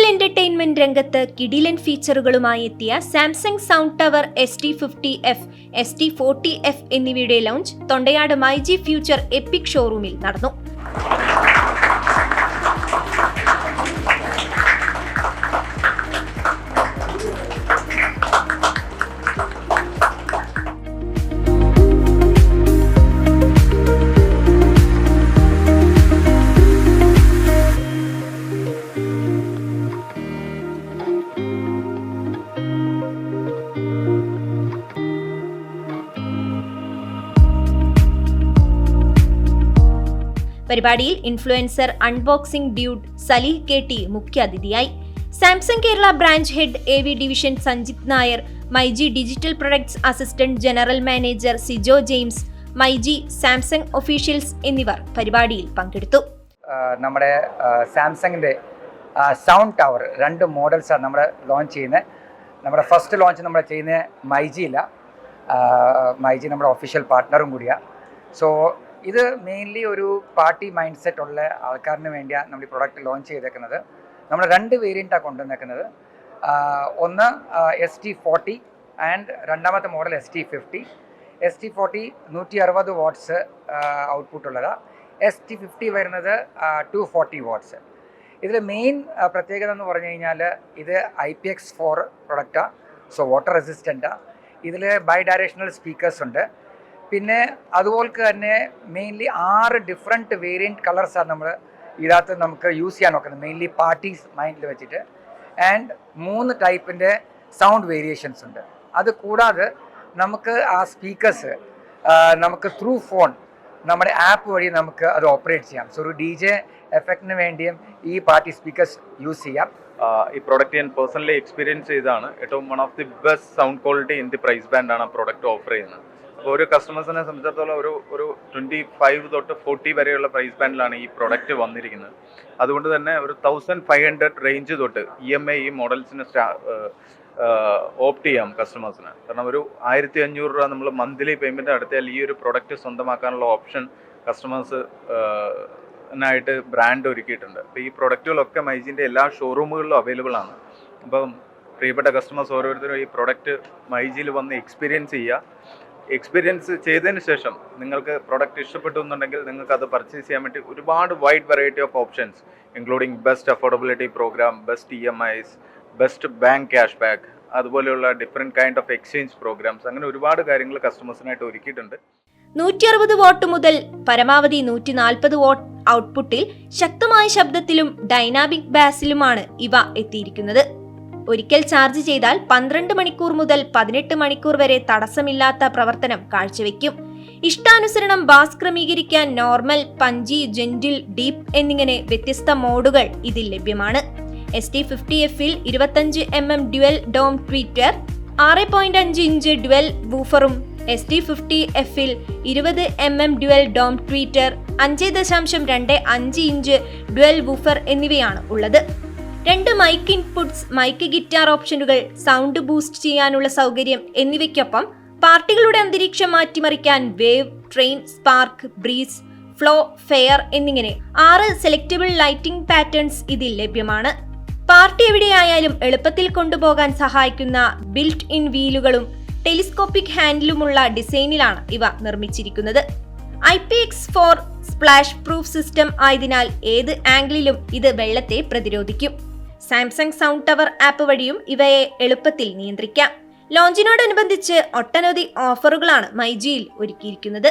Digital entertainment രംഗത്ത് കിടിലൻ ഫീച്ചറുകളുമായി എത്തിയ Samsung sound tower ST50F, ST40F എന്നിവയുടെ launch Thondayad myG future EPIC ഷോറൂമിൽ നടന്നു. പരിപാടിയിൽ ഇൻഫ്ലുവൻസർ അൺബോക്സിംഗ് ഡ്യൂഡ് സലീഹ് KT മുഖ്യാതിഥിയായി. Samsung Kerala branch head AV division Sanjith Nair, myG digital products assistant general manager Sijo James, myG Samsung officials എന്നിവർ പരിപാടിയിൽ പങ്കെടുത്തു. നമ്മുടെ സാംസങ്ങിൻ്റെ സൗണ്ട് ടവർ 2 മോഡൽസാണ് നമ്മൾ ലോഞ്ച് ചെയ്യുന്നത്. നമ്മുടെ ഫസ്റ്റ് ലോഞ്ച് നമ്മൾ ചെയ്യുന്നത് മൈജിയിലാണ്. മൈജി നമ്മുടെ ഒഫീഷ്യൽ പാർട്ട്ണറും കൂടിയാണ്. സോ ഇത് മെയിൻലി ഒരു പാർട്ടി മൈൻഡ് സെറ്റ് ഉള്ള ആൾക്കാരിന് വേണ്ടിയാണ് നമ്മൾ ഈ പ്രൊഡക്റ്റ് ലോഞ്ച് ചെയ്തേക്കുന്നത്. നമ്മൾ 2 വേരിയൻറ്റാണ് കൊണ്ടുവന്നേക്കുന്നത്. ഒന്ന് ST40 ആൻഡ് രണ്ടാമത്തെ model ST50. ST40 160 watts output ഉള്ളതാണ്. ST50 വരുന്നത് 240 വാട്ട്സ്. ഇതിൽ മെയിൻ പ്രത്യേകത എന്ന് പറഞ്ഞു കഴിഞ്ഞാൽ ഇത് IPX4 പ്രൊഡക്റ്റാണ്. സോ വാട്ടർ റെസിസ്റ്റൻ്റാണ്. ഇതിൽ ബൈ ഡയറക്ഷണൽ സ്പീക്കേഴ്സ് ഉണ്ട്. പിന്നെ അതുപോലെ തന്നെ മെയിൻലി 6 ഡിഫറെൻറ്റ് വേരിയൻറ്റ് കളേഴ്സാണ് നമ്മൾ ഇതിനകത്ത് നമുക്ക് യൂസ് ചെയ്യാൻ നോക്കുന്നത്, മെയിൻലി പാർട്ടീസ് മൈൻഡിൽ വെച്ചിട്ട്. ആൻഡ് 3 ടൈപ്പിൻ്റെ സൗണ്ട് വേരിയേഷൻസ് ഉണ്ട്. അത് കൂടാതെ നമുക്ക് ആ സ്പീക്കേഴ്സ് നമുക്ക് ത്രൂ ഫോൺ നമ്മുടെ ആപ്പ് വഴി നമുക്ക് അത് ഓപ്പറേറ്റ് ചെയ്യാം. സോ ഒരു DJ എഫക്റ്റിന് വേണ്ടിയും ഈ പാർട്ടി സ്പീക്കേഴ്സ് യൂസ് ചെയ്യാം. ഈ പ്രോഡക്റ്റ് ഞാൻ പേഴ്സണലി എക്സ്പീരിയൻസ് ചെയ്തതാണ്. ഏറ്റവും one of the best sound quality in the price ബാൻഡാണ് ആ പ്രോഡക്റ്റ് ഓഫർ ചെയ്യുന്നത്. അപ്പോൾ ഒരു കസ്റ്റമേഴ്സിനെ സംബന്ധിച്ചിടത്തോളം ഒരു 25 തൊട്ട് 40 വരെയുള്ള പ്രൈസ് ബാൻഡിലാണ് ഈ പ്രോഡക്റ്റ് വന്നിരിക്കുന്നത്. അതുകൊണ്ട് തന്നെ ഒരു 1500 റേഞ്ച് തൊട്ട് EMI ഈ മോഡൽസിന് ഓപ്റ്റ് ചെയ്യാം കസ്റ്റമേഴ്സിന്. കാരണം ഒരു 1500 രൂപ നമ്മൾ മന്ത്ലി പേയ്മെൻറ്റ് നടത്തിയാൽ ഈ ഒരു പ്രോഡക്റ്റ് സ്വന്തമാക്കാനുള്ള ഓപ്ഷൻ കസ്റ്റമേഴ്സ് ായിട്ട് ബ്രാൻഡ് ഒരുക്കിയിട്ടുണ്ട്. അപ്പോൾ ഈ പ്രൊഡക്റ്റുകളൊക്കെ മൈജിൻ്റെ എല്ലാ ഷോറൂമുകളിലും അവൈലബിൾ ആണ്. അപ്പം പ്രിയപ്പെട്ട കസ്റ്റമേഴ്സ് ഓരോരുത്തരും ഈ പ്രൊഡക്റ്റ് മൈജിയിൽ വന്ന് എക്സ്പീരിയൻസ് ചെയ്യുക. എക്സ്പീരിയൻസ് ചെയ്തതിന് ശേഷം നിങ്ങൾക്ക് പ്രൊഡക്റ്റ് ഇഷ്ടപ്പെട്ടു എന്നുണ്ടെങ്കിൽ നിങ്ങൾക്ക് അത് പർച്ചേസ് ചെയ്യാൻ വേണ്ടി ഒരുപാട് wide variety of options including best affordability program, best EMIs, best bank cash back, അതുപോലെയുള്ള different kind of exchange programs, അങ്ങനെ ഒരുപാട് കാര്യങ്ങൾ കസ്റ്റമേഴ്സിനായിട്ട് ഒരുക്കിയിട്ടുണ്ട്. 160 വാട്ട് മുതൽ പരമാവധി 140 വാട്ട് ഔട്ട്പുട്ടിൽ ശക്തമായ ശബ്ദത്തിലും ഡൈനാമിക് ബാസിലുമാണ് ഇവ എത്തിയിരിക്കുന്നത്. ഒരിക്കൽ ചാർജ് ചെയ്താൽ 12 മണിക്കൂർ മുതൽ 18 മണിക്കൂർ വരെ തടസ്സമില്ലാത്ത പ്രവർത്തനം കാഴ്ചവെക്കും. ഇഷ്ടാനുസരണം ബാസ് ക്രമീകരിക്കാൻ നോർമൽ, പഞ്ചി, ജെന്റിൽ, ഡീപ്പ് എന്നിങ്ങനെ വ്യത്യസ്ത മോഡുകൾ ഇതിൽ ലഭ്യമാണ്. ST50Fൽ 25mm dual dome tweeter, 6.5 inch dual വൂഫറും, ST50Fൽ 20mm dual dome tweeter, 5.25 inch dual woofer എന്നിവയാണ് ഉള്ളത്. 2 മൈക്ക് ഇൻപുട്സ്, മൈക്ക് ഗിറ്റാർ ഓപ്ഷനുകൾ, സൗണ്ട് ബൂസ്റ്റ് ചെയ്യാനുള്ള സൗകര്യം എന്നിവയ്ക്കൊപ്പം പാർട്ടികളുടെ അന്തരീക്ഷം മാറ്റിമറിക്കാൻ wave, train, spark, breeze, flow, fair എന്നിങ്ങനെ 6 സെലക്റ്റബിൾ ലൈറ്റിംഗ് പാറ്റേൺസ് ഇതിൽ ലഭ്യമാണ്. പാർട്ടി എവിടെയായാലും എളുപ്പത്തിൽ കൊണ്ടുപോകാൻ സഹായിക്കുന്ന ബിൽറ്റ് ഇൻ വീലുകളും ടെലിസ്കോപ്പിക് ഹാൻഡിലുമുള്ള ഡിസൈനിലാണ് ഇവ നിർമ്മിച്ചിരിക്കുന്നത്. IPX4 സ്പ്ലാഷ് പ്രൂഫ് സിസ്റ്റം ആയതിനാൽ ഏത് ആംഗിളിലും ഇത് വെള്ളത്തെ പ്രതിരോധിക്കും. സാംസങ് സൗണ്ട് ടവർ ആപ്പ് വഴിയും ഇവയെ എളുപ്പത്തിൽ നിയന്ത്രിക്കാം. ലോഞ്ചിനോടനുബന്ധിച്ച് ഒട്ടനവധി ഓഫറുകളാണ് മൈജിയിൽ ഒരുക്കിയിരിക്കുന്നത്.